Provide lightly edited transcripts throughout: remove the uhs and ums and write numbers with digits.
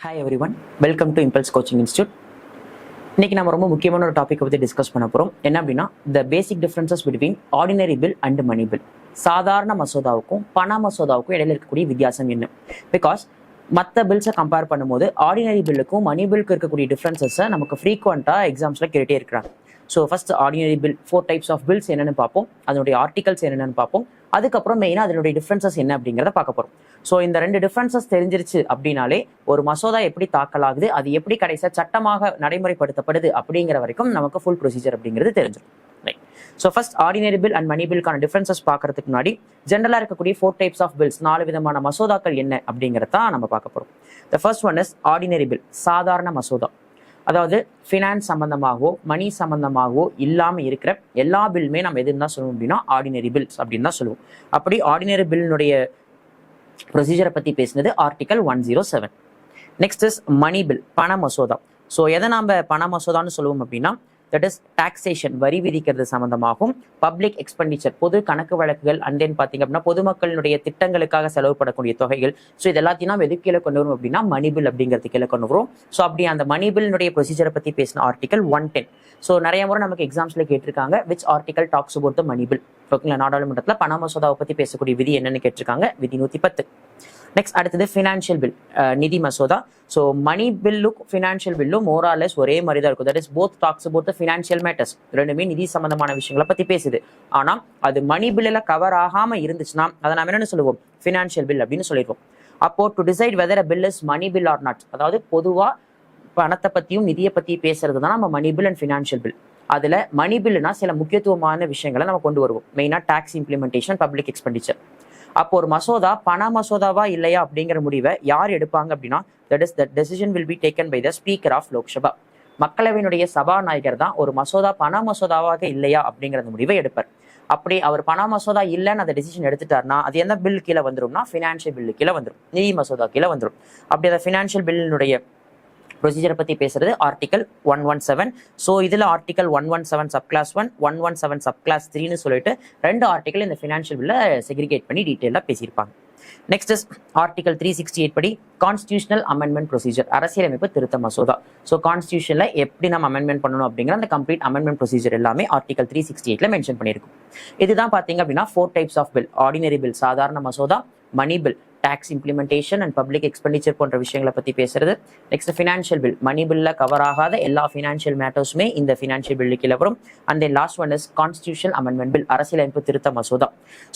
Hi everyone, welcome to Impulse Coaching Institute. இன்னைக்கு நம்ம ரொம்ப முக்கியமான ஒரு டாபிக் பற்றி டிஸ்கஸ் பண்ண போகிறோம். என்ன அப்படின்னா the basic differences between ordinary bill and money bill. சாதாரண மசோதாவுக்கும் பண மசோதாவுக்கும் இடையில இருக்கக்கூடிய வித்தியாசம் என்ன? பிகாஸ் மற்ற பில்ஸை கம்பேர் பண்ணும்போது ஆர்டினரி பில்லுக்கும் மணி பில்லுக்கு இருக்கக்கூடிய டிஃப்ரென்சஸை நமக்கு ஃப்ரீக்வெண்ட்டாக எக்ஸாம்ஸில் கேட்டே இருக்கிறாங்க. So first ordinary bill 4 types of bills என்னென்னு பார்ப்போம், அதனுடைய ஆர்டிகல்ஸ் என்னென்னு பார்ப்போம், அதுக்கப்புறம் மெயினாக அதனுடைய டிஃப்ரென்சஸ் என்ன அப்படிங்கிறத பார்க்க போகிறோம். ஸோ இந்த 2 டிஃப்ரென்சஸ் தெரிஞ்சிருச்சு அப்படின்னாலே ஒரு மசோதா எப்படி தாக்கலாகுது, அது எப்படி கடைசியாக சட்டமாக நடைமுறைப்படுத்தப்படுது அப்படிங்கிற வரைக்கும் நமக்கு ஃபுல் ப்ரொசீஜர் அப்படிங்கிறது தெரிஞ்சிடும். Right. So first ordinary bill and money bill differences பார்க்கறதுக்கு முன்னாடி ஜென்ரலாக இருக்கக்கூடிய 4 types ஆஃப் பில்ஸ் 4 விதமான மசோதாக்கள் என்ன அப்படிங்கிறத நம்ம பார்க்க போகிறோம். The first one is ordinary bill, சாதாரண மசோதா. அதாவது ஃபினான்ஸ் சம்பந்தமாகவோ மணி சம்பந்தமாகவோ இல்லாமல் இருக்கிற எல்லா பில்லுமே நம்ம எதுன்னு தான் சொல்லுவோம் அப்படின்னா ஆர்டினரி பில்ஸ் அப்படின்னு தான் சொல்லுவோம். அப்படி ஆர்டினரி பில்லுடைய ப்ரொசீஜரை பற்றி பேசினது article 107. Next is money bill, பண மசோதா. ஸோ எதை நம்ம பண மசோதான்னு சொல்லுவோம் அப்படின்னா தட் இஸ் டாக்ஸேஷன், வரி விதிக்கிறது சம்பந்தமாகும், பப்ளிக் எக்ஸ்பெண்டிச்சர், பொது கணக்கு வழக்குகள், அண்ட் தென் பார்த்தீங்க அப்படின்னா பொதுமக்களுடைய திட்டங்களுக்காக செலவுப்படக்கூடிய தொகைகள். ஸோ இது எல்லாத்தையும் நம்ம எது கீழே கொண்டு வரும் அப்படின்னா மணி பில் அப்படிங்கிறது கீழே கொண்டு வரும். ஸோ அப்படி அந்த மணி பில்லுடைய ப்ரொசீஜரை பற்றி பேசின ஆர்டிகல் 110. ஸோ நிறைய முறை நமக்கு எக்ஸாம்ஸ்ல கேட்டிருக்காங்க which article talks about the money bill. ஓகேங்களா, நாடாளுமன்றத்தில் பண மசோதாவை பற்றி பேசக்கூடிய விதி என்னன்னு கேட்டிருக்காங்க, விதி 110. நெக்ஸ்ட் அடுத்தது ஃபினான்ஷியல் பில், நிதி மசோதா. ஸோ மணி பில்லும் ஃபினான்ஷியல் பில்லும் மோராலெஸ் ஒரே மாதிரி தான் இருக்கும். That is both tax about the financial matters. ரெண்டுமே நிதி சம்பந்தமான விஷயங்களை பற்றி பேசுது. ஆனால் அது மணி பில்லில் கவர் ஆகாமல் இருந்துச்சுன்னா அதை நம்ம என்னென்னு சொல்லுவோம், ஃபினான்ஷியல் பில் அப்படின்னு சொல்லிடுவோம். அப்போ to decide whether a bill is money bill or not, அதாவது பொதுவாக பணத்தை பற்றியும் நிதியை பற்றி பேசுறது தான் நம்ம money bill and financial bill. அதில் மணி பில்லுனா சில முக்கியத்துவமான விஷயங்களை நம்ம கொண்டு வருவோம். மெயினாக டேக்ஸ் இம்ப்ளிமெண்டேஷன், பப்ளிக் எக்ஸ்பெண்டிச்சர். அப்போ ஒரு மசோதா பண மசோதாவா இல்லையா அப்படிங்கிற முடிவை யார் எடுப்பாங்க அப்படின்னா that is that decision will be taken by the speaker of Lok Sabha. மக்களவையினுடைய சபாநாயகர் தான் ஒரு மசோதா பண மசோதாவாக இல்லையா அப்படிங்கிற முடிவை எடுப்பார். அப்படி அவர் பண மசோதா இல்லைன்னு அந்த டெசிஷன் எடுத்துட்டாருன்னா அது எந்த பில் கீழே வந்துடும்னா ஃபினான்ஷியல் பில்லு கீழே வந்துடும், நிதி மசோதா கீழே வந்துடும். அப்படி அந்த ஃபினான்ஷியல் பில்லினுடைய ப்ரொசீஜரை பற்றி பேசுறது ஆர்டிகல் 117. ஸோ இதில் ஆர்டிகல் 117 சப்கிளாஸ் 1, 117 சப்கிளாஸ் 3ன்னு சொல்லிட்டு 2 ஆர்டிகல் இந்த ஃபினான்ஷியல் பில்ல செக்ரிகேட் பண்ணி டீட்டெயிலாக பேசியிருப்பாங்க. நெக்ஸ்ட் இஸ் ஆர்டிகல் 368 படி கான்ஸ்டியூஷனல் அமெண்ட்மெண்ட் ப்ரொசீஜர், அரசியலமைப்பு திருத்த மசோதா. ஸோ கான்ஸ்டியூஷன்ல எப்படி நம்ம அமெண்ட்மெண்ட் பண்ணணும் அப்படிங்கிற அந்த கம்ப்ளீட் அமெண்ட்மெண்ட் ப்ரொசீஜர் எல்லாமே ஆர்டிகல் 368ல மென்ஷன் பண்ணியிருக்கும். இதுதான் பார்த்தீங்க அப்படின்னா 4 types of bill. Ordinary bill சாதாரண மசோதா, money bill tax implementation and public expenditure போன்ற விஷயங்களை பற்றி பேசுறது. நெக்ஸ்ட் ஃபினான்ஷியல் பில், மணி பில்ல கவர் ஆகாத எல்லா ஃபினான்ஷியல் மேட்டர்ஸுமே இந்த ஃபினான்ஷியல் பில்லு கீழே வரும். And then last one is constitution amendment bill, அரசியலமைப்பு திருத்த மசோதா.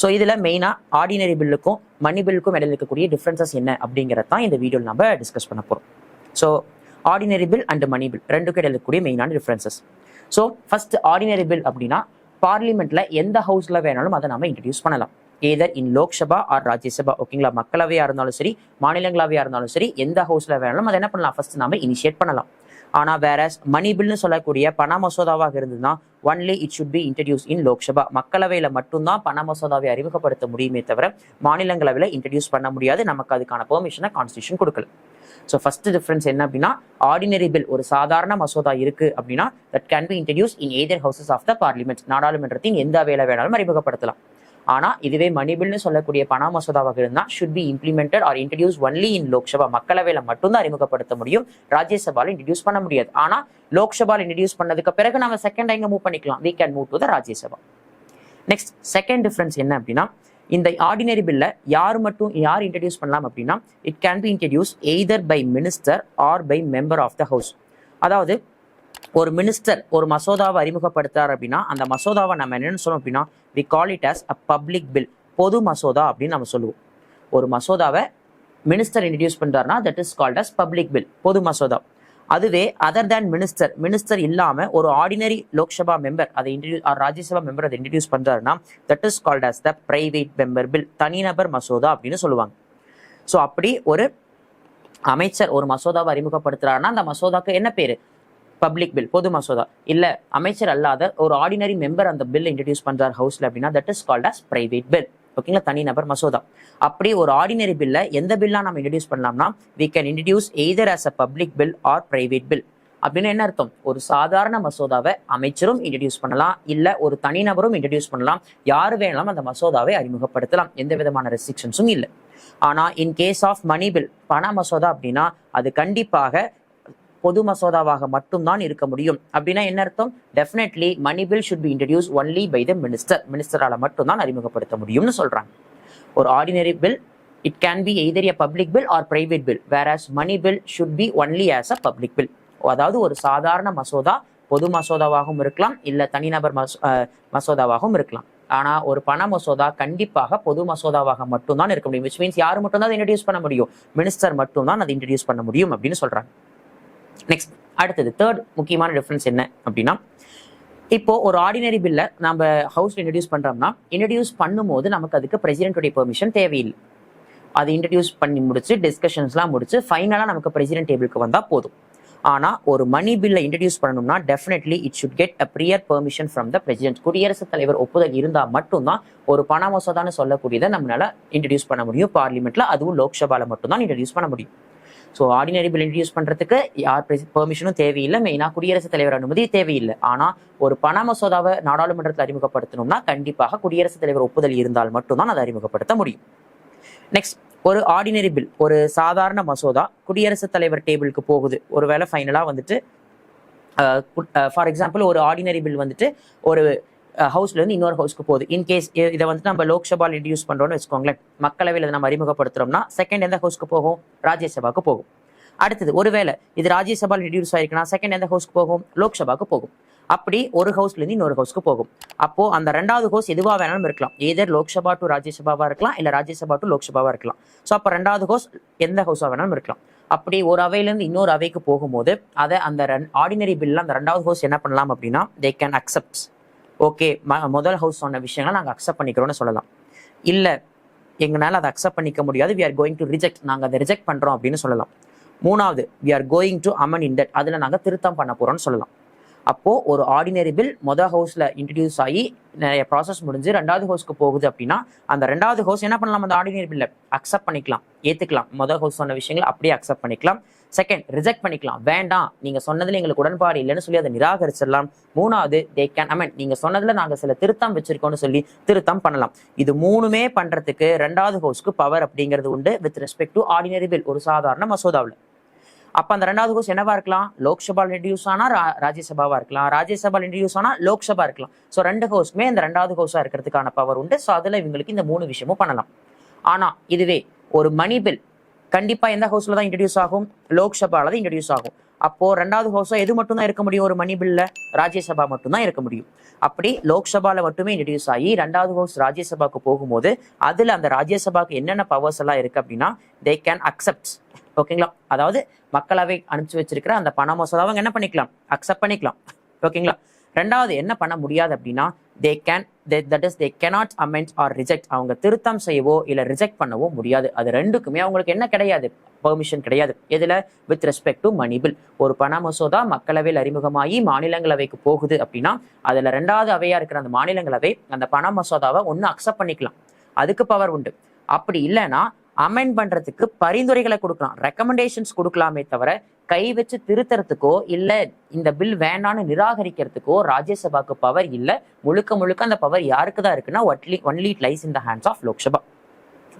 ஸோ இதில் மெயினாக ஆர்டினரி பில்லுக்கும் மணி பில்லுக்கும் இடையில இருக்கக்கூடிய டிஃப்ரென்சஸ் என்ன அப்படிங்கிறத தான் இந்த வீடியோவில் நம்ம டிஸ்கஸ் பண்ண போகிறோம். So ordinary bill and money bill ரெண்டுக்கும் இடையில இருக்கக்கூடிய மெயினான differences. So first ordinary bill அப்படின்னா பார்லிமெண்ட்ல எந்த ஹவுஸ்ல வேணாலும் அதை நம்ம இன்ட்ரடியூஸ் பண்ணலாம், either in Lok Sabha or Rajya Sabha. ஓகேங்களா, மக்களவையா இருந்தாலும் சரி மாநிலங்களவையா இருந்தாலும் சரி எந்த ஹவுஸ்ல வேணாலும் அதை என்ன பண்ணலாம், ஃபர்ஸ்ட் நம்ம இனிஷியேட் பண்ணலாம். ஆனா வேற மணி பில்னு சொல்லக்கூடிய பண மசோதாவாக இருந்ததுன்னா only it should be introduce in Lok Sabha. மக்களவையில மட்டும்தான் பண மசோதாவை அறிமுகப்படுத்த முடியுமே தவிர மாநிலங்களவையில இன்ட்ரடியூஸ் பண்ண முடியாது. நமக்கு அதுக்கான பெர்மிஷனை கான்ஸ்டியூஷன் கொடுக்கல. ஸோ ஃபர்ஸ்ட் டிஃபரன்ஸ் என்ன அப்படின்னா ஆர்டினரி பில் ஒரு சாதாரண மசோதா இருக்கு அப்படின்னா that can be introduce in either houses of the parliament, நாடாளுமன்றத்தின் எந்த வேலை வேணாலும் அறிமுகப்படுத்தலாம். ஆனா இதுவே மணி பில்னு சொல்லக்கூடிய பண மசோதாவாக இருந்தால் should be implemented or introduce only in Lok Sabha. மக்களவையில மட்டும்தான் அறிமுகப்படுத்த முடியும், ராஜ்யசபால இன்ட்ரடியூஸ் பண்ண முடியாது. ஆனா லோக்சபால இன்ட்ரடியூஸ் பண்ணதுக்கு பிறகு நம்ம செகண்ட் எங்க மூவ் பண்ணிக்கலாம், we can move to the Rajya Sabha. Next second difference என்ன அப்படின்னா இந்த ஆர்டினரி பில்ல யார் இன்ட்ரடியூஸ் பண்ணலாம் அப்படின்னா it can be introduce either by minister or by member of the house. அதாவது ஒரு மினிஸ்டர் ஒரு மசோதாவை அறிமுகப்படுத்துறாரு அப்படின்னா அந்த மசோதாவை நம்ம என்னன்னு சொல்லுவோம் அப்படின்னா we call it as a public bill, பொது மசோதா அப்படின்னு நம்ம சொல்லுவோம். ஒரு மசோதாவை மினிஸ்டர் இன்ட்ரடியூஸ் பண்றாருன்னா that is called as public bill, பொது மசோதா. அதுவே அதர் தேன் மினிஸ்டர் இல்லாம ஒரு ஆர்டினரி லோக்சபா மெம்பர் அதை ராஜ்யசபா மெம்பர் அதை இன்ட்ரடியூஸ் பண்றாருன்னா that is called as the private member bill, தனிநபர் மசோதா அப்படின்னு சொல்லுவாங்க. ஸோ அப்படி ஒரு அமைச்சர் ஒரு மசோதாவை அறிமுகப்படுத்துறாருன்னா அந்த மசோதாக்கு என்ன பேரு, பப்ளிக் பில், பொது மசோதா. இல்ல அமைச்சர் அல்லாத ஒரு ஆர்டினரி மெம்பர் அந்த பில் இன்ட்ரடியூஸ் பண்றார் ஹவுஸ்ல அப்படின்னா that is called as private bill. ஓகேங்களா, தனிநபர் மசோதா. அப்படி ஒரு ஆர்டினரி பில்ல எந்த பில்லா நம்ம இன்ட்ரடியூஸ் பண்ணலாம்னா we can introduce either as a public bill or private bill. அப்படின்னு என்ன அர்த்தம், ஒரு சாதாரண மசோதாவை அமைச்சரும் இன்ட்ரடியூஸ் பண்ணலாம், இல்ல ஒரு தனிநபரும் இன்ட்ரடியூஸ் பண்ணலாம், யாரு வேணாலும் அந்த மசோதாவை அறிமுகப்படுத்தலாம், எந்த விதமான ரெஸ்ட்ரிக்ஷன்ஸும் இல்லை. ஆனா in case of money bill, பண மசோதா அப்படின்னா அது கண்டிப்பாக பொது மசோதாவாக மட்டும்தான் இருக்க முடியும். அப்படின்னா என்ன அர்த்தம்? Definitely money bill should be introduce only by the மினிஸ்டரால மட்டும்தான் அறிமுகப்படுத்த முடியும்னு சொல்றாங்க. ஒரு ordinary bill it can be either a public bill or private bill, whereas money bill should be only as a public bill. அதாவது ஒரு சாதாரண மசோதா பொது மசோதாவாகவும் இருக்கலாம், இல்ல தனிநபர் மசோதாவாகவும் இருக்கலாம். ஆனா ஒரு பண மசோதா கண்டிப்பாக பொது மசோதாவாக மட்டும்தான் இருக்க முடியும். விச் மீன்ஸ் யார் மட்டும்தான் அதை இன்ட்ரடியூஸ் பண்ண முடியும்? மினிஸ்டர் மட்டும்தான் அதை இன்ட்ரடியூஸ் பண்ண முடியும் அப்படின்னு சொல்றாங்க. நெக்ஸ்ட், அடுத்தது தேர்ட் முக்கியமான டிஃபரன்ஸ் என்ன அப்படின்னா, இப்போ ஒரு ஆர்டினரி பில்ல நம்ம ஹவுஸ்ல இன்ட்ரடியூஸ் பண்றோம்னா, இன்ட்ரடியூஸ் பண்ணும்போது நமக்கு அதுக்கு பிரசிடென்ட்டுடைய பெர்மிஷன் தேவையில்லை. அது இன்ட்ரடியூஸ் பண்ணி முடிச்சு டிஸ்கஷன்ஸ்லாம் முடிச்சு ஃபைனலா நமக்கு பிரசிடென்ட் டேபிளுக்கு வந்தா போதும். ஆனா ஒரு மணி பில்லை இன்ட்ரடியூஸ் பண்ணணும்னா definitely it should get a prior permission from the president. குடியரசுத் தலைவர் ஒப்புதல் இருந்தா மட்டும்தான் ஒரு பண மசோதான்னு சொல்லக்கூடியதை நம்மளால இன்ட்ரடியூஸ் பண்ண முடியும் பார்லிமெண்ட்ல. அதுவும் லோக்சபால மட்டும்தான் இன்ட்ரடியூஸ் பண்ண முடியும். ஸோ ஆர்டினரி பில் இன்ட்ரடியூஸ் பண்றதுக்கு யார் பெர்மிஷனும் தேவையில்லை, மெயினா குடியரசுத் தலைவர் அனுமதி தேவையில்லை. ஆனா ஒரு பண மசோதாவை நாடாளுமன்றத்தில் அறிமுகப்படுத்தணும்னா கண்டிப்பாக குடியரசுத் தலைவர் ஒப்புதல் இருந்தால் மட்டும்தான் அதை அறிமுகப்படுத்த முடியும். நெக்ஸ்ட், ஒரு ஆர்டினரி பில், ஒரு சாதாரண மசோதா குடியரசுத் தலைவர் டேபிளுக்கு போகுது. ஒருவேளை ஃபைனலா வந்துட்டு ஃபார் எக்ஸாம்பிள் ஒரு ஆர்டினரி பில் வந்துட்டு ஒரு ஹவுஸ்ல இருந்து இன்னொரு ஹவுஸ்க்கு போகுது. இன்கேஸ் இதை வந்துட்டு நம்ம லோக்சபால் இன்ட்ரடியூஸ் பண்றோம்னு வச்சுக்கோங்களேன், மக்களவையில் நம்ம அறிமுகப்படுத்துறோம்னா செகண்ட் எந்த ஹவுஸ்க்கு போகும்? ராஜ்யசபாக்கு போகும். அடுத்தது ஒருவேளை இது ராஜ்யசபால் இன்ட்ரடியூஸ் ஆயிருக்குன்னா செகண்ட் எந்த ஹவுஸ்க்கு போகும்? லோக்சபாக்கு போகும். அப்படி ஒரு ஹவுஸ்ல இருந்து இன்னொரு ஹவுஸ்க்கு போகும். அப்போ அந்த ரெண்டாவது ஹவுஸ் எதுவா வேணாலும் இருக்கலாம், ஏதர் லோக்சபா டு ராஜ்யசபாவா இருக்கலாம், இல்ல ராஜ்யசபா டு லோக்சபாவா இருக்கலாம். ஸோ அப்போ ரெண்டாவது ஹவுஸ் எந்த ஹவுஸா வேணாலும் இருக்கலாம். அப்படி ஒரு அவையிலேருந்து இன்னொரு அவைக்கு போகும்போது அதை அந்த ஆர்டினரி பில்ல அந்த ரெண்டாவது ஹவுஸ் என்ன பண்ணலாம் அப்படின்னா, தே கேன் அக்செப்ட். ஓகே, முதல் ஹவுஸ் சொன்ன விஷயங்களை நாங்கள் அக்செப்ட் பண்ணிக்கிறோம்னு சொல்லலாம். இல்லை எங்களால் அதை அக்செப்ட் பண்ணிக்க முடியாது, we are going to reject, நாங்கள் அதை ரிஜெக்ட் பண்ணுறோம் அப்படின்னு சொல்லலாம். மூணாவது, we are going to amend in that, அதில் நாங்கள் திருத்தம் பண்ண போகிறோம்னு சொல்லலாம். அப்போ ஒரு ஆர்டினரி பில் மொதல் ஹவுஸ்ல இன்ட்ரடியூஸ் ஆகி நிறைய ப்ராசஸ் முடிஞ்சு ரெண்டாவது ஹவுஸ்க்கு போகுது அப்படின்னா அந்த ரெண்டாவது ஹவுஸ் என்ன பண்ணலாம்? அந்த ஆர்டினரி பில்லை அக்செப்ட் பண்ணிக்கலாம், ஏத்துக்கலாம். மொதல் ஹவுஸ் சொன்ன விஷயங்களை அப்படியே அக்செப்ட் பண்ணிக்கலாம். செகண்ட், ரிஜெக்ட் பண்ணிக்கலாம், வேண்டாம் நீங்க சொன்னதுல எங்களுக்கு உடன்பாடு இல்லைன்னு சொல்லி அதை நிராகரிச்சிடலாம். மூணாவது, தே கேன் அமெண்ட், நீங்க சொன்னதுல நாங்க சில திருத்தம் வச்சிருக்கோம்னு சொல்லி திருத்தம் பண்ணலாம். இது மூணுமே பண்றதுக்கு ரெண்டாவது ஹவுஸ்க்கு பவர் அப்படிங்கிறது உண்டு with respect to ordinary bill, ஒரு சாதாரண மசோதாவில். அப்ப அந்த ரெண்டாவது ஹவுஸ் என்னவா இருக்கலாம்? லோக்சபால் இன்ட்ரடியூஸ் ஆனா ராஜ்யசபாவா இருக்கலாம், ராஜ்யசபால் இன்ட்ரடியூஸ் ஆனா லோக்சபா இருக்கலாம். ஸோ ரெண்டு ஹவுஸ்மே இந்த ரெண்டாவது ஹவுஸா இருக்கிறதுக்கான பவர் உண்டு. ஸோ அதுல இவங்களுக்கு இந்த மூணு விஷயமும் பண்ணலாம். ஆனா இதுவே ஒரு மணி பில் கண்டிப்பா எந்த ஹவுஸ்ல தான் இன்ட்ரடியூஸ் ஆகும்? லோக்சபால தான் இன்ட்ரடியூஸ் ஆகும். அப்போ ரெண்டாவது ஹவுஸா எது மட்டும் தான் இருக்க முடியும்? ஒரு மணி பில்ல ராஜ்யசபா மட்டும் தான் இருக்க முடியும். அப்படி லோக்சபால மட்டுமே இன்ட்ரடியூஸ் ஆகி ரெண்டாவது ஹவுஸ் ராஜ்யசபாக்கு போகும்போது அதுல அந்த ராஜ்யசபாக்கு என்னென்ன பவர்ஸ் எல்லாம் இருக்கு அப்படின்னா, தே கேன் அக்செப்ட். ஓகேங்களா? அதாவது மக்களவை அனுப்பிச்சு வச்சிருக்கிற அந்த பண மசோதாவை என்ன பண்ணிக்கலாம்? அக்செப்ட் பண்ணிக்கலாம். ஓகேங்களா? ரெண்டாவது என்ன பண்ண முடியாது அப்படின்னா, தே cannot amend or reject. அவங்க திருத்தம் செய்யவோ இல்ல ரிஜெக்ட் பண்ணவோ முடியாது. அது ரெண்டுக்குமே அவங்களுக்கு என்ன கிடையாது? பெர்மிஷன் கிடையாது. எதுல? With respect to money bill. ஒரு பண மசோதா மக்களவையில் அறிமுகமாகி மாநிலங்களவைக்கு போகுது அப்படின்னா அதுல ரெண்டாவது அவையா இருக்கிற அந்த மாநிலங்களவை அந்த பண மசோதாவை ஒன்னு அக்செப்ட் பண்ணிக்கலாம், அதுக்கு பவர் உண்டு. அப்படி இல்லைன்னா அமெண்ட் பண்றதுக்கு பரிந்துரைகளை கொடுக்கலாம், ரெக்கமெண்டேஷன்ஸ் கொடுக்கலாமே தவிர கை வச்சு திருத்தறதுக்கோ இல்ல இந்த பில் வேண்டான்னு நிராகரிக்கிறதுக்கோ ராஜ்யசபாக்கு பவர் இல்ல. முழுக்க முழுக்க அந்த பவர் யாருக்கு தான் இருக்குன்னா only it lies in the hands of Lok Sabha.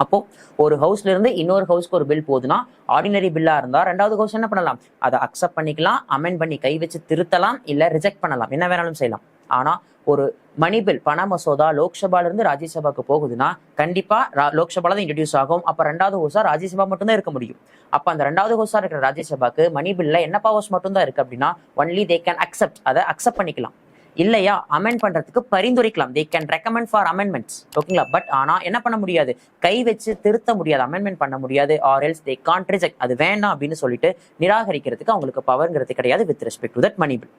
அப்போ ஒரு ஹவுஸ்ல இருந்து இன்னொரு ஹவுஸ்க்கு ஒரு பில் போகுதுன்னா ஆர்டினரி பில்லா இருந்தா ரெண்டாவது ஹவுஸ் என்ன பண்ணலாம்? அதை அக்செப்ட் பண்ணிக்கலாம், அமெண்ட் பண்ணி கை வச்சு திருத்தலாம், இல்ல ரிஜெக்ட் பண்ணலாம், என்ன வேணாலும் செய்யலாம். ஆனா ஒரு மணி பில் பண மசோதா லோக்சபால இருந்து ராஜ்யசபாக்கு போகுதுன்னா கண்டிப்பா லோக்சபால தான் இன்ட்ரடியூஸ் ஆகும். அப்ப ரெண்டாவது ஹவுஸா ராஜ்யசபா மட்டும் தான் இருக்க முடியும். அப்ப அந்த ரெண்டாவது ஹவுஸா இருக்கிற ராஜ்யசபாக்கு மணி பில்ல என்ன பவர்ஸ் மட்டும் தான் இருக்கு அப்படின்னா, ஒன்லி தே கேன் அக்செப்ட், அதை அக்செப்ட் பண்ணிக்கலாம். இல்லையா அமெண்ட் பண்றதுக்கு பரிந்துரைக்கலாம், they can recommend for amendments. ஓகேங்களா? பட் ஆனா என்ன பண்ண முடியாது? கை வச்சு திருத்த முடியாது, அமெண்ட்மெண்ட் பண்ண முடியாது. Or else they can't reject, அது வேண்டாம் அப்படின்னு சொல்லிட்டு நிராகரிக்கிறதுக்கு அவங்களுக்கு பவர்ங்கிறது கிடையாது with respect to that money bill.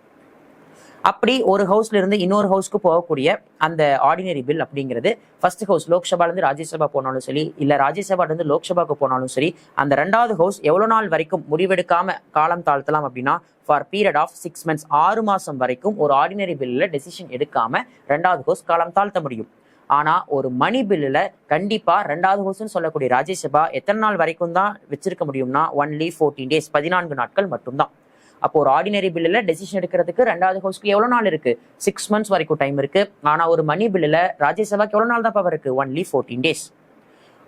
அப்படி ஒரு ஹவுஸ்ல இருந்து இன்னொரு ஹவுஸ்க்கு போகக்கூடிய அந்த ஆர்டினரி பில் அப்படிங்கிறது ஃபர்ஸ்ட் ஹவுஸ் லோக்சபால இருந்து ராஜ்யசபா போனாலும் சரி இல்ல ராஜ்யசபால இருந்து லோக்சபாக்கு போனாலும் சரி அந்த ரெண்டாவது ஹவுஸ் எவ்வளவு நாள் வரைக்கும் முடிவெடுக்காம காலம் தாழ்த்தலாம் அப்படின்னா ஃபார் பீரியட் ஆஃப் 6 months 6 மாசம் வரைக்கும் ஒரு ஆர்டினரி பில்ல டெசிஷன் எடுக்காம ரெண்டாவது ஹவுஸ் காலம் தாழ்த்த முடியும். ஆனா ஒரு மணி பில்லுல கண்டிப்பா ரெண்டாவது ஹவுஸ்ன்னு சொல்லக்கூடிய ராஜ்யசபா எத்தனை நாள் வரைக்கும் தான் வச்சிருக்க முடியும்னா ஒன்லி 14 days 14 நாட்கள் மட்டும்தான். அப்போ ஒரு ஆர்டினரி பில்லுல டெசிஷன் எடுக்கிறதுக்கு ரெண்டாவது ஹவுஸ்க்கு எவ்வளவு நாள் இருக்கு? 6 months வரைக்கும் டைம் இருக்கு. ஆனா ஒரு மணி பில்லுல ராஜ்யசபாக்கு எவ்வளவு நாள் தான் பவர் இருக்கு? Only 14 days.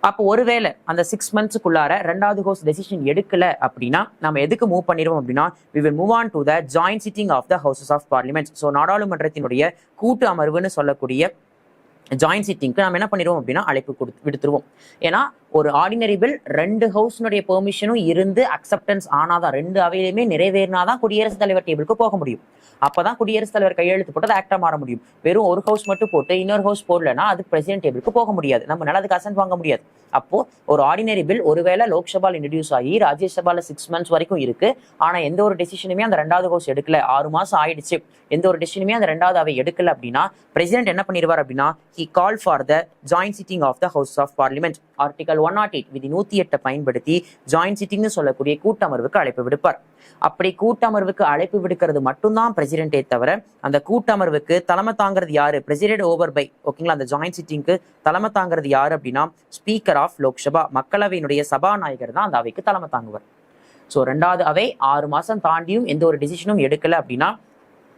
அப்போ ஒருவேளை அந்த 6 monthsக்குள்ளார ரெண்டாவது ஹவுஸ் டெசிஷன் எடுக்கல அப்படின்னா நம்ம எதுக்கு மூவ் பண்ணிடுவோம் அப்படின்னா we will move on to the joint sitting of the houses of parliament. So நாடாளுமன்றத்தினுடைய கூட்டு அமர்வுன்னு சொல்லக்கூடிய ஜாயின்ட் சிட்டிங்க்கு நம்ம என்ன பண்ணிடுவோம் அப்படின்னா அழைப்பு விடுத்துருவோம். ஏன்னா ஒரு ஆர்டினரி பில் 2 ஹவுஸ்னுடைய பெர்மிஷனும் இருந்து அக்செப்டன்ஸ் ஆனாதான், 2 அவையிலுமே நிறைவேறினாதான் குடியரசுத் தலைவர் டேபிளுக்கு போக முடியும். அப்பதான் குடியரசுத் தலைவர் கையெழுத்து போட்டு ஆக்டா மாற முடியும். வெறும் ஒரு ஹவுஸ் மட்டும் போட்டு இன்னொரு ஹவுஸ் போடலன்னா அது பிரசிடென்ட் டேபிளுக்கு போக முடியாது, நம்மளால அதுக்கு அசன்ட் வாங்க முடியாது. அப்போ ஒரு ஆர்டினரி பில் ஒருவேளை லோக்சபால இன்ட்ரடியூஸ் ஆகி ராஜ்யசபால 6 months வரைக்கும் இருக்கு, ஆனா எந்த ஒரு டெசிஷனுமே அந்த 2வது ஹவுஸ் எடுக்கல, 6 மாசம் ஆயிடுச்சு, எந்த ஒரு டெசிஷனுமே அந்த 2வது அவை எடுக்கல அப்படின்னா பிரசிடென்ட் என்ன பண்ணிடுவார் அப்படின்னா he called for the joint sitting of the House of Parliament. Article 108 விதி 108 பயன்படுத்தி ஜாயின்ட் சிட்டிங்னு சொல்லக்கூடிய கூட்டமர்வுக்கு அழைப்பு விடுப்பார். அப்படி கூட்டமர்வுக்கு அழைப்பு விடுக்கிறது மட்டும்தான் பிரசிடென்டே தவிர அந்த கூட்டமர்வுக்கு தலைமை தாங்கிறது யாரு, பிரசிடென்ட் ஓவர் பை, ஓகேங்களா, அந்த ஜாயின்ட் சிட்டிங்க்கு தலைமை தாங்கிறது யாரு அப்படின்னா ஸ்பீக்கர் ஆஃப் லோக்சபா, மக்களவையினுடைய சபாநாயகர் தான் அந்த அவைக்கு தலைமை தாங்குவார். ஸோ 2வது அவை 6 மாசம் தாண்டியும் எந்த ஒரு டிசிஷனும் எடுக்கல அப்படின்னா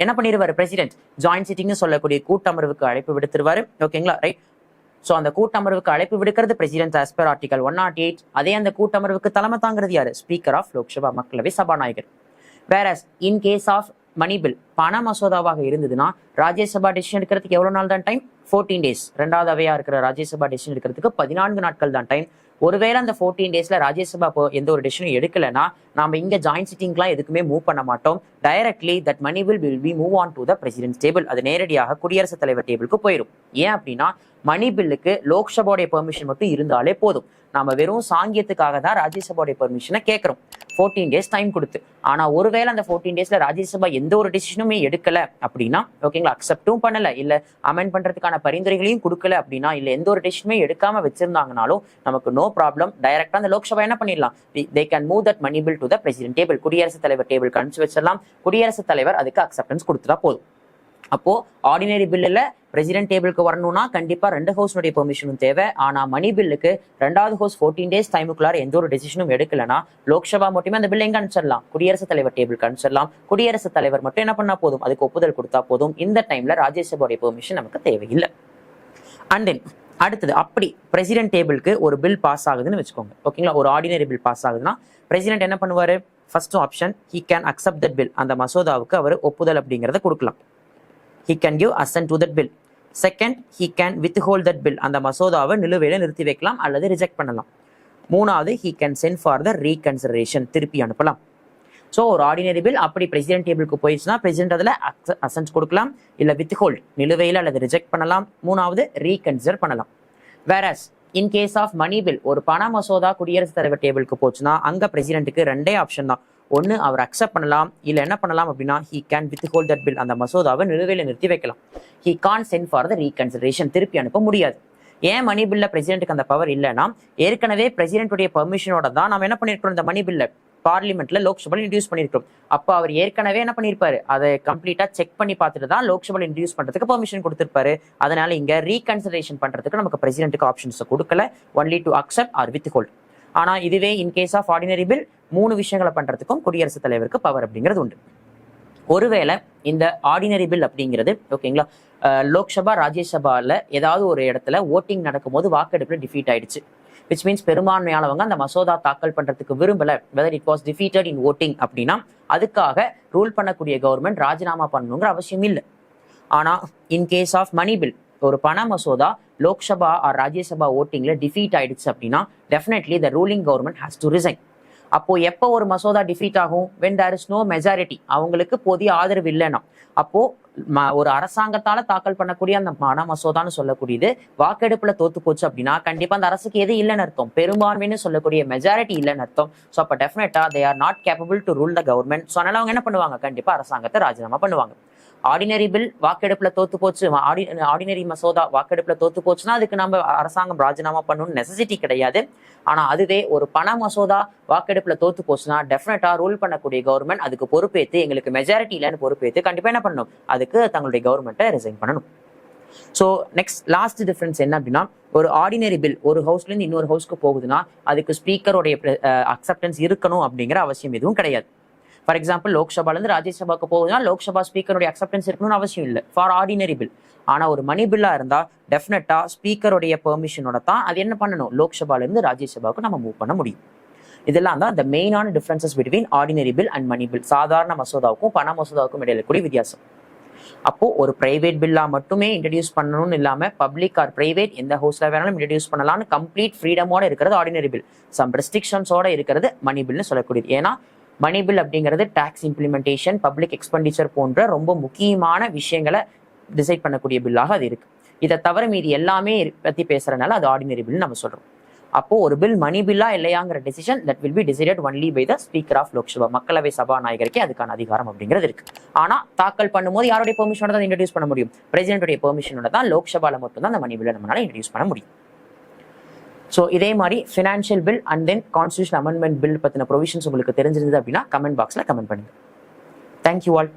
என்ன பண்ணிடுவாரு பிரசிடென்ட், ஜாயின்ட் சிட்டிங்னு சொல்லக்கூடிய கூட்டமர்வுக்கு அழைப்பு விடுத்துருவாரு. ஓகேங்களா, ரைட். ஸோ அந்த கூட்டமர்வுக்கு அழைப்பு விடுக்கிறது பிரசிடென்ட் ஆஸ் பர் ஆர்டிகல் 108. அதே அந்த கூட்டமர்வுக்கு தலைமை தாங்கிறது யாரு, ஸ்பீக்கர் ஆஃப் லோக்சபா, மக்களவை சபாநாயகர். Whereas in case of money bill, பண மசோதாவாக இருந்ததுன்னா ராஜ்யசபா டெசிஷன் எடுக்கிறதுக்கு எவ்வளவு நாள் தான் டைம், 14 days. 2வது அவையா இருக்கிற ராஜ்யசபா டெசிஷன் எடுக்கிறதுக்கு 14 நாட்கள் தான் டைம். ஒருவேளை அந்த 14 daysல ராஜ்யசபா எந்த ஒரு டெசிஷனும் எடுக்கலன்னா நாம இங்க ஜாயின்ட் சிட்டிங்லாம் எதுக்குமே மூவ் பண்ண மாட்டோம். Directly that money bill will be move on to the president table, அது நேரடியாக குடியரசுத் தலைவர் டேபிளுக்கு போயிடும். ஏன் அப்படின்னா மணி பில்லுக்கு லோக்சபாவுடைய பெர்மிஷன் மட்டும் இருந்தாலே போதும். நம்ம வெறும் சாங்கியத்துக்காக தான் ராஜ்யசபாவுடைய பெர்மிஷனை கேட்கிறோம் 14 days டைம் கொடுத்து. ஆனா ஒருவேளை அந்த 14 daysல ராஜ்யசபா எந்த ஒரு டிசிஷனுமே எடுக்கல அப்படின்னா, ஓகேங்களா, அக்செப்டும் பண்ணல, இல்ல அமெண்ட் பண்றதுக்கான பரிந்துரைகளையும் கொடுக்கல அப்படின்னா, இல்ல எந்த ஒரு டிசிஷனுமே எடுக்காம வச்சிருந்தாங்கனாலும் நமக்கு நோ ப்ராப்ளம். டைரக்டா அந்த லோக்சபா என்ன பண்ணிடலாம், they can move that money bill to the president table, குடியரசுத் தலைவர் டேபிள் அனுப்பிச்சு வச்சிடலாம். குடியரசுத் தலைவர் அதுக்கு அக்செப்டன்ஸ் கொடுத்துட்டா போதும். அப்போ ஆர்டினரி பில்லுல பிரசிடென்ட் டேபிளுக்கு வரணும்னா கண்டிப்பா 2 ஹவுஸ்னுடைய பெர்மிஷனும் தேவை. ஆனா மணி பில்லுக்கு 2வது ஹவுஸ் 14 days டைமுக்குள்ளார எந்த ஒரு டெசிஷனும் எடுக்கலனா லோக்சபா மட்டுமே அந்த பில் எங்க அனுப்பிச்சிடலாம், குடியரசுத் தலைவர் டேபிளுக்கு அனுப்பிச்சிடலாம். குடியரசுத் தலைவர் மட்டும் என்ன பண்ணா போதும், அதுக்கு ஒப்புதல் கொடுத்தா போதும். இந்த டைம்ல ராஜ்யசபாவுடைய பெர்மிஷன் நமக்கு தேவையில்லை. அண்ட் தென் அடுத்தது, அப்படி பிரசிடென்ட் டேபிளுக்கு ஒரு பில் பாஸ் ஆகுதுன்னு வச்சுக்கோங்க, ஓகேங்களா, ஒரு ஆர்டினரி பில் பாஸ் ஆகுதுன்னா பிரசிடென்ட் என்ன பண்ணுவாரு, first option he can accept that bill, அந்த மசோதாவுக்கு அவர் ஒப்புதல் அப்படிங்கறத கொடுக்கலாம். he can give assent to that bill. Second, he can withhold that bill, அந்த மசோதாவை நிலுவையில நிறுத்தி வைக்கலாம் அல்லது ரிஜெக்ட் பண்ணலாம். 3வது, he can send for the reconsideration, திருப்பி அனுப்பலாம். ஸோ ஒரு ஆர்டினரி பில் அப்படி பிரசிடென்ட் டேபிளுக்கு போயிடுச்சுன்னா பிரசிடென்ட் அதில் அசன்ட் கொடுக்கலாம், இல்லை வித்ஹோல்ட் நிலுவையில் அல்லது ரிஜெக்ட் பண்ணலாம். 3வது, ரீகன்சிடர் பண்ணலாம். Whereas in case of money bill, ஒரு பண மசோதா குடியரசுத் தலைவர் டேபிளுக்கு போச்சுன்னா அங்க பிரசிடென்ட்டுக்கு 2 ஆப்ஷன் தான். ஒன்று அவர் அக்செப்ட் பண்ணலாம், இல்லை என்ன பண்ணலாம் அப்படின்னா he can withhold that bill, அந்த மசோதாவை நிலுவையில் நிறுத்தி வைக்கலாம். he can't send for the reconsideration, திருப்பி அனுப்ப முடியாது. ஏன் மணி பில்ல பிரசிடென்ட்டுக்கு அந்த பவர் இல்லைன்னா ஏற்கனவே பிரசிடென்ட்டுடைய பெர்மிஷனோட தான் நம்ம என்ன பண்ணிருக்கோம், இந்த மணி பில்ல பார்லிமெண்ட்ல லோக்சபால இன்ட்ரடியூஸ் பண்ணிருக்கோம். அப்போ அவர் ஏற்கனவே என்ன பண்ணிருப்பாரு, அதை கம்ப்ளீட்டா செக் பண்ணி பார்த்துட்டு தான் லோக்சபால இன்ட்ரடியூஸ் பண்றதுக்கு பெர்மிஷன் கொடுத்திருப்பாரு. அதனால இங்க ரீகன்சிடரேஷன் பண்றதுக்கு நமக்கு பிரசிடென்ட்டுக்கு ஆப்ஷன்ஸ் கொடுக்கல, only to accept or withhold. ஆனா இதுவே in case of ordinary bill 3 விஷயங்களை பண்றதுக்கும் குடியரசுத் தலைவருக்கு பவர் அப்படிங்கிறது உண்டு. ஒருவேளை இந்த ஆர்டினரி பில் அப்படிங்கிறது, ஓகேங்களா, லோக்சபா ராஜ்யசபால ஏதாவது ஒரு இடத்துல ஓட்டிங் நடக்கும்போது வாக்கெடுப்புல டிஃபீட் ஆயிடுச்சு, விச் மீன்ஸ் பெரும்பான்மையானவங்க அந்த மசோதா தாக்கல் பண்றதுக்கு விரும்பல, whether it was defeated in voting அப்படின்னா அதுக்காக ரூல் பண்ணக்கூடிய கவர்மெண்ட் ராஜினாமா பண்ணணுங்கிற அவசியம் இல்லை. ஆனா in case of money bill, ஒரு பண மசோதா லோக்சபா ஆர் ராஜ்யசபா ஓட்டிங்ல டிஃபீட் ஆயிடுச்சு அப்படின்னா definitely the ruling government has to resign. அப்போ எப்போ ஒரு மசோதா டிஃபீட் ஆகும், when there is no majority, அவங்களுக்கு போதிய ஆதரவு இல்லைன்னா. அப்போ ஒரு அரசாங்கத்தால தாக்கல் பண்ணக்கூடிய அந்த பண மசோதான்னு சொல்லக்கூடியது வாக்கெடுப்புல தோத்து போச்சு அப்படின்னா கண்டிப்பா அந்த அரசுக்கு எது இல்லைன்னு அர்த்தம், பெரும்பான்மைன்னு சொல்லக்கூடிய மெஜாரிட்டி இல்லைன்னு அர்த்தம். ஸோ அப்போ டெஃபினட்டா they are not capable to rule the government. So அதனால அவங்க என்ன பண்ணுவாங்க, கண்டிப்பா அரசாங்கத்தை ராஜினாமா பண்ணுவாங்க. ஆர்டினரி பில் வாக்கெடுப்புல தோத்து போச்சு, ஆர்டினரி மசோதா வாக்கெடுப்புல தோத்து போச்சுன்னா அதுக்கு நம்ம அரசாங்கம் ராஜினாமா பண்ணணும்னு நெசசிட்டி கிடையாது. ஆனா அதுவே ஒரு பண மசோதா வாக்கெடுப்புல தோத்து போச்சுன்னா டெஃபினட்டா ரூல் பண்ணக்கூடிய கவர்மெண்ட் அதுக்கு பொறுப்பேற்று, எங்களுக்கு மெஜாரிட்டி இல்லைன்னு பொறுப்பேற்று கண்டிப்பா என்ன பண்ணணும், அதுக்கு தங்களுடைய கவர்மெண்ட்டை ரிசைன் பண்ணணும். ஸோ நெக்ஸ்ட் லாஸ்ட் டிஃபரன்ஸ் என்ன அப்படின்னா, ஒரு ஆர்டினரி பில் ஒரு ஹவுஸ்ல இருந்து இன்னொரு ஹவுஸ்க்கு போகுதுன்னா அதுக்கு ஸ்பீக்கருடைய அக்செப்டன்ஸ் இருக்கணும் அப்படிங்கிற அவசியம் எதுவும் கிடையாது. ஃபார் எக்ஸாம்பிள் லோக்சபால இருந்து ராஜ்யசபாக்கு போகுதுன்னா லோக்சபா ஸ்பீக்கருடைய அக்செப்டன்ஸ் இருக்கணும்னு அவசியம் இல்லை ஃபார் ஆர்டினரி பில். ஆனா ஒரு மணி பில்லா இருந்தா டெஃபினட்டா ஸ்பீக்கருடைய பெர்மிஷனோட தான் அது என்ன பண்ணணும், லோக்சபால இருந்து ராஜ்யசபாவுக்கு நம்ம மூவ் பண்ண முடியும். இதெல்லாம் தான் இந்த மெயினான differences between ordinary bill and money bill, சாதாரண மசோதாவுக்கும் பண மசோதாவுக்கும் இடையில கூடிய வித்தியாசம். அப்போ ஒரு பிரைவேட் பில்லா மட்டுமே இன்ட்ரடியூஸ் பண்ணணும்னு இல்லாம பப்ளிக் ஆர் பிரைவேட் எந்த ஹவுஸ்ல வேணாலும் இன்ட்ரடியூஸ் பண்ணலாம்னு கம்ப்ளீட் ஃப்ரீடமோட இருக்கிறது ஆர்டினரி பில், சம் ரெஸ்ட்ரிக்ஷன்ஸோட இருக்கிறது மணி பில்னு சொல்லக்கூடியது. ஏன்னா மணி பில் அப்படிங்கிறது டாக்ஸ் இம்ப்ளிமெண்டேஷன், பப்ளிக் எக்ஸ்பெண்டிச்சர் போன்ற ரொம்ப முக்கியமான விஷயங்களை டிசைட் பண்ணக்கூடிய பில்லாக அது இருக்கு. இதை தவிர மீதி எல்லாமே பத்தி பேசுறதுனால அது ஆர்டினரி பில் நம்ம சொல்றோம். அப்போ ஒரு பில் மணி பில்லா இல்லையாங்கிற decision that will be decided only by the speaker of Lok Sabha, மக்களவை சபாநாயகருக்கே அதுக்கான அதிகாரம் அப்படிங்கிறது இருக்கு. ஆனா தாக்கல் பண்ணும்போது யாருடைய பெர்மிஷனோட தான் இன்ட்ரடியூஸ் பண்ண முடியும், பிரசிடென்ட்டுடைய பெர்மிஷனோட தான் லோக்சபால மட்டும் தான் அந்த மணி பில்லை நம்மளால இன்ட்ரடியூஸ் பண்ண முடியும். ஸோ இதே மாதிரி financial bill and then constitution amendment bill பத்தின ப்ரொவிஷன்ஸ் உங்களுக்கு தெரிஞ்சிருந்தது அப்படின்னா கமெண்ட் பாக்ஸ்ல கமெண்ட் பண்ணுங்க. Thank you all.